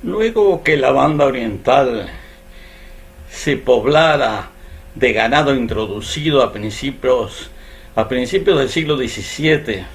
Luego que la banda oriental se poblara de ganado introducido a principios del siglo XVII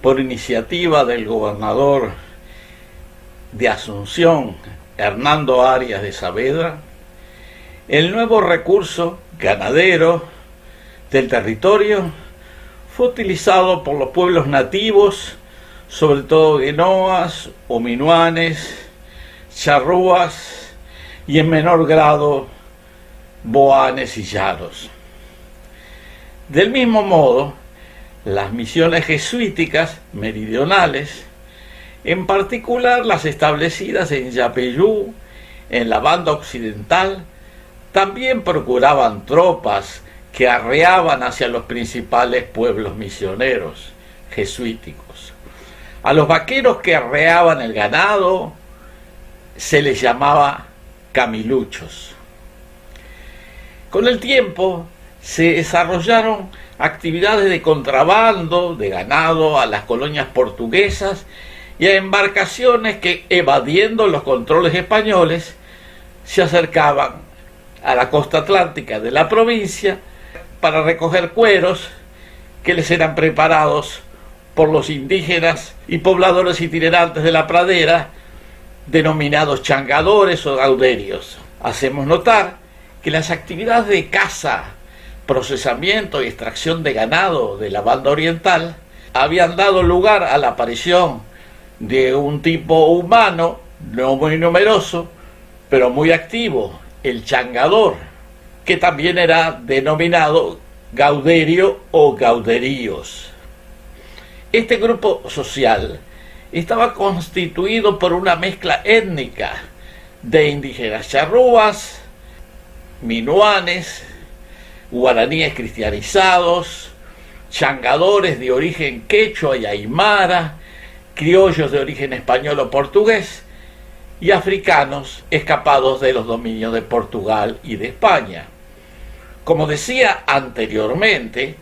por iniciativa del gobernador de Asunción, Hernando Arias de Saavedra, el nuevo recurso ganadero del territorio fue utilizado por los pueblos nativos, sobre todo guenoas, ominuanes, charrúas y en menor grado boanes y yaros. Del mismo modo, las misiones jesuíticas meridionales, en particular las establecidas en Yapeyú, en la banda occidental, también procuraban tropas que arreaban hacia los principales pueblos misioneros jesuíticos. A los vaqueros que arreaban el ganado se les llamaba camiluchos. Con el tiempo se desarrollaron actividades de contrabando de ganado a las colonias portuguesas y a embarcaciones que, evadiendo los controles españoles, se acercaban a la costa atlántica de la provincia para recoger cueros que les eran preparados por los indígenas y pobladores itinerantes de la pradera, denominados changadores o gauderios. Hacemos notar que las actividades de caza, procesamiento y extracción de ganado de la banda oriental habían dado lugar a la aparición de un tipo humano, no muy numeroso, pero muy activo, el changador, que también era denominado gauderio o gauderíos. Este grupo social estaba constituido por una mezcla étnica de indígenas charrúas, minuanes, guaraníes cristianizados, changadores de origen quechua y aymara, criollos de origen español o portugués y africanos escapados de los dominios de Portugal y de España. Como decía anteriormente,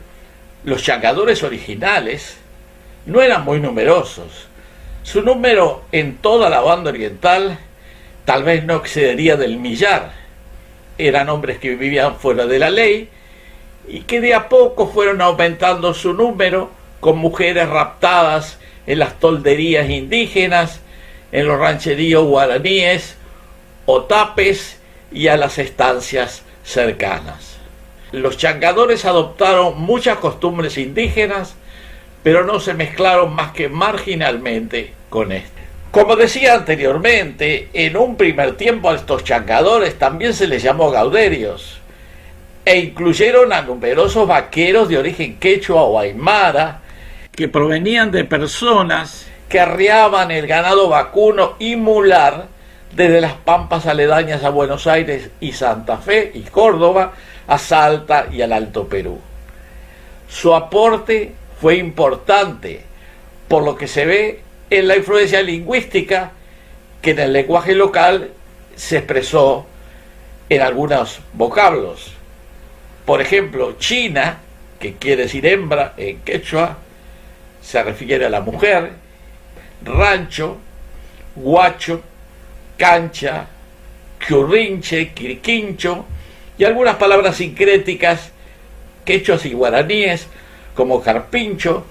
los changadores originales no eran muy numerosos. Su número en toda la banda oriental tal vez no excedería del millar. Eran hombres que vivían fuera de la ley y que de a poco fueron aumentando su número con mujeres raptadas en las tolderías indígenas, en los rancheríos guaraníes o tapes y a las estancias cercanas. Los changadores adoptaron muchas costumbres indígenas, pero no se mezclaron más que marginalmente con este. Como decía anteriormente, en un primer tiempo a estos changadores también se les llamó gauderios, e incluyeron a numerosos vaqueros de origen quechua o aymara, que provenían de personas que arriaban el ganado vacuno y mular desde las pampas aledañas a Buenos Aires y Santa Fe y Córdoba, a Salta y al Alto Perú. Su aporte fue importante, por lo que se ve en la influencia lingüística que en el lenguaje local se expresó en algunos vocablos. Por ejemplo, china, que quiere decir hembra en quechua, se refiere a la mujer, rancho, guacho, cancha, churrinche, quirquincho y algunas palabras sincréticas quechuas y guaraníes como carpincho,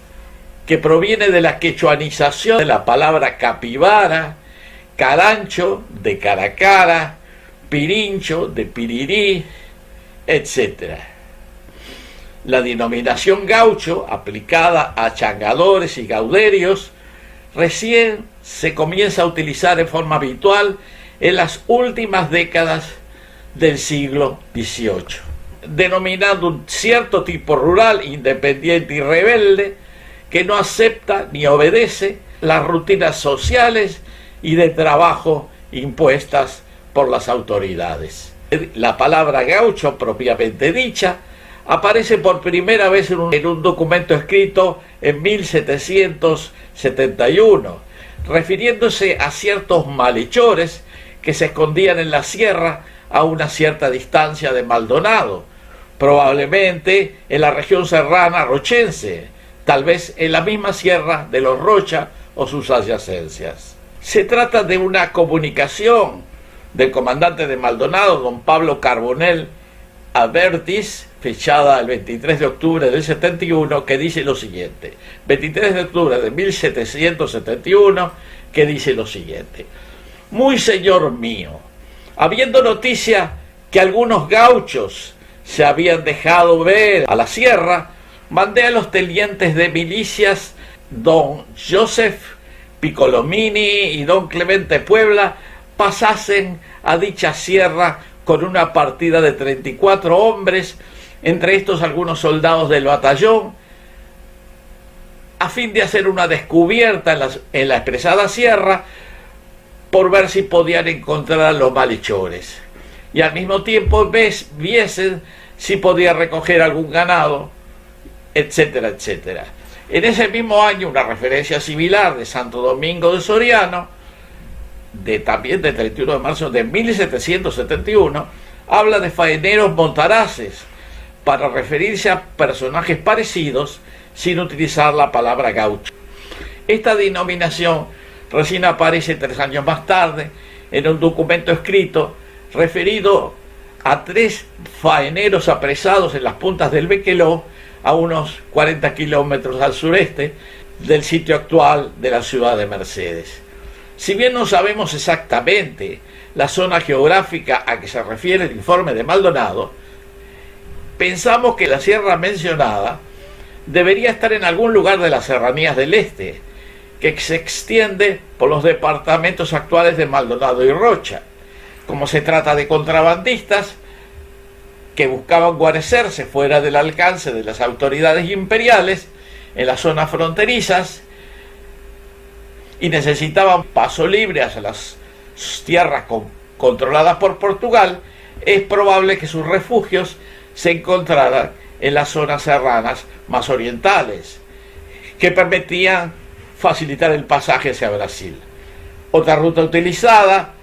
que proviene de la quechuanización de la palabra capibara, carancho de caracara, pirincho de pirirí, etc. La denominación gaucho, aplicada a changadores y gauderios, recién se comienza a utilizar en forma habitual en las últimas décadas del siglo XVIII, denominando un cierto tipo rural, independiente y rebelde, que no acepta ni obedece las rutinas sociales y de trabajo impuestas por las autoridades. La palabra gaucho, propiamente dicha, aparece por primera vez en un documento escrito en 1771, refiriéndose a ciertos malhechores que se escondían en la sierra a una cierta distancia de Maldonado, probablemente en la región serrana rochense, tal vez en la misma sierra de los Rocha o sus adyacencias. Se trata de una comunicación del comandante de Maldonado, don Pablo Carbonell Abertis, fechada el 23 de octubre del 71, que dice lo siguiente. 23 de octubre de 1771, que dice lo siguiente. Muy señor mío, habiendo noticia que algunos gauchos se habían dejado ver a la sierra, mandé a los tenientes de milicias don Joseph Piccolomini y don Clemente Puebla pasasen a dicha sierra con una partida de 34 hombres, entre estos algunos soldados del batallón, a fin de hacer una descubierta en la expresada sierra por ver si podían encontrar a los malhechores y al mismo tiempo viesen si podía recoger algún ganado, etcétera, etcétera. En ese mismo año, una referencia similar de Santo Domingo de Soriano, también del 31 de marzo de 1771, habla de faeneros montaraces para referirse a personajes parecidos sin utilizar la palabra gaucho. Esta denominación recién aparece 3 años más tarde en un documento escrito referido a 3 faeneros apresados en las puntas del Bequeló, a unos 40 kilómetros al sureste del sitio actual de la ciudad de Mercedes. Si bien no sabemos exactamente la zona geográfica a que se refiere el informe de Maldonado, pensamos que la sierra mencionada debería estar en algún lugar de las serranías del este, que se extiende por los departamentos actuales de Maldonado y Rocha. Como se trata de contrabandistas que buscaban guarecerse fuera del alcance de las autoridades imperiales en las zonas fronterizas y necesitaban paso libre hacia las tierras controladas por Portugal, es probable que sus refugios se encontraran en las zonas serranas más orientales, que permitían facilitar el pasaje hacia Brasil. Otra ruta utilizada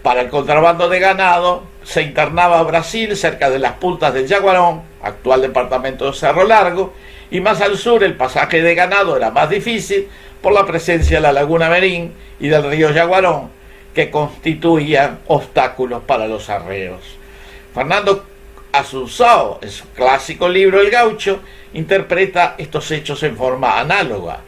para el contrabando de ganado se internaba a Brasil cerca de las puntas del Yaguarón, actual departamento de Cerro Largo, y más al sur el pasaje de ganado era más difícil por la presencia de la laguna Merín y del río Yaguarón, que constituían obstáculos para los arreos. Fernando Asunzao, en su clásico libro El Gaucho, interpreta estos hechos en forma análoga.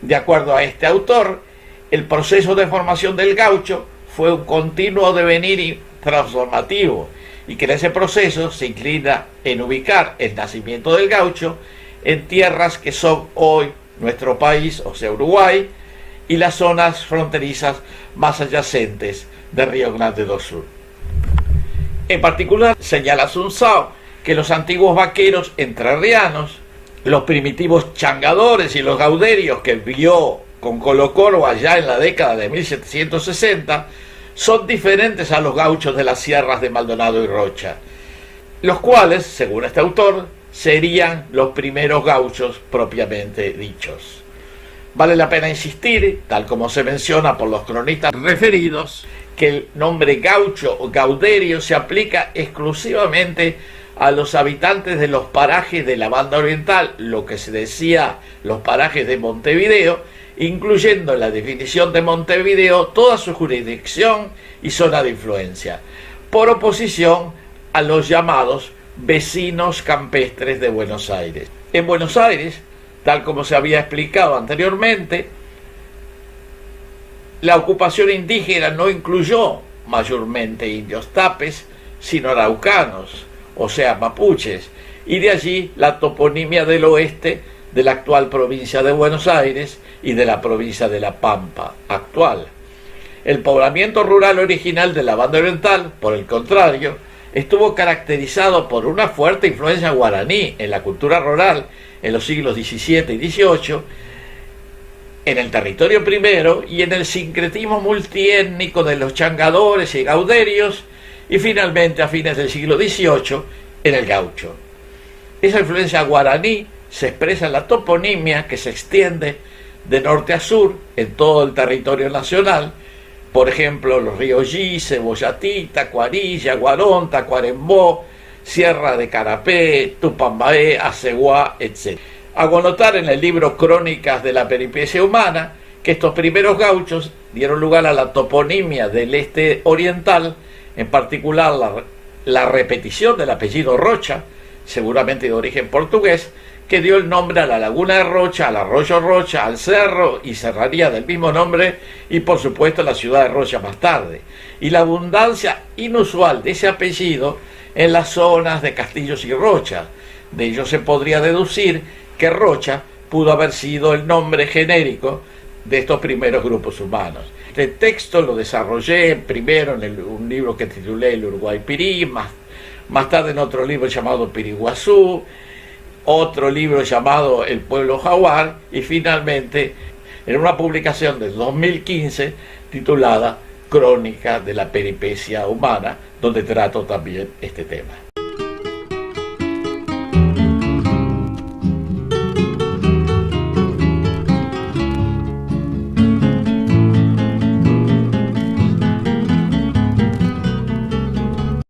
De acuerdo a este autor, el proceso de formación del gaucho fue un continuo devenir y transformativo, y que en ese proceso se inclina en ubicar el nacimiento del gaucho en tierras que son hoy nuestro país, o sea Uruguay, y las zonas fronterizas más adyacentes de Río Grande do Sul. En particular, señala Asunzao que los antiguos vaqueros entrerrianos, los primitivos changadores y los gauderios que vio con Colo Colo allá en la década de 1760, son diferentes a los gauchos de las sierras de Maldonado y Rocha, los cuales, según este autor, serían los primeros gauchos propiamente dichos. Vale la pena insistir, tal como se menciona por los cronistas referidos, que el nombre gaucho o gauderio se aplica exclusivamente a los habitantes de los parajes de la banda oriental, lo que se decía los parajes de Montevideo, incluyendo en la definición de Montevideo toda su jurisdicción y zona de influencia, por oposición a los llamados vecinos campestres de Buenos Aires. En Buenos Aires, tal como se había explicado anteriormente, la ocupación indígena no incluyó mayormente indios tapes, sino araucanos, o sea, mapuches, y de allí la toponimia del oeste de la actual provincia de Buenos Aires y de la provincia de La Pampa actual. El poblamiento rural original de la banda oriental, por el contrario, estuvo caracterizado por una fuerte influencia guaraní en la cultura rural en los siglos XVII y XVIII, en el territorio primero y en el sincretismo multiétnico de los changadores y gauderios, y finalmente a fines del siglo XVIII en el gaucho. Esa influencia guaraní se expresa en la toponimia que se extiende de norte a sur en todo el territorio nacional, por ejemplo los ríos Gise, Boyatí, Tacuarí, Yaguarón, Tacuarembó, Sierra de Carapé, Tupambaé, Aceguá, etc. Hago notar en el libro Crónicas de la Peripecia Humana que estos primeros gauchos dieron lugar a la toponimia del este oriental, en particular la repetición del apellido Rocha, seguramente de origen portugués, que dio el nombre a la laguna de Rocha, al arroyo Rocha, al cerro y serranía del mismo nombre y por supuesto a la ciudad de Rocha más tarde. Y la abundancia inusual de ese apellido en las zonas de castillos y rochas. De ello se podría deducir que Rocha pudo haber sido el nombre genérico de estos primeros grupos humanos. Este texto lo desarrollé primero en un libro que titulé El Uruguay Pirí, más tarde en otro libro llamado Piriguazú, otro libro llamado El Pueblo Jaguar y finalmente en una publicación del 2015 titulada Crónica de la Peripecia Humana, donde trato también este tema.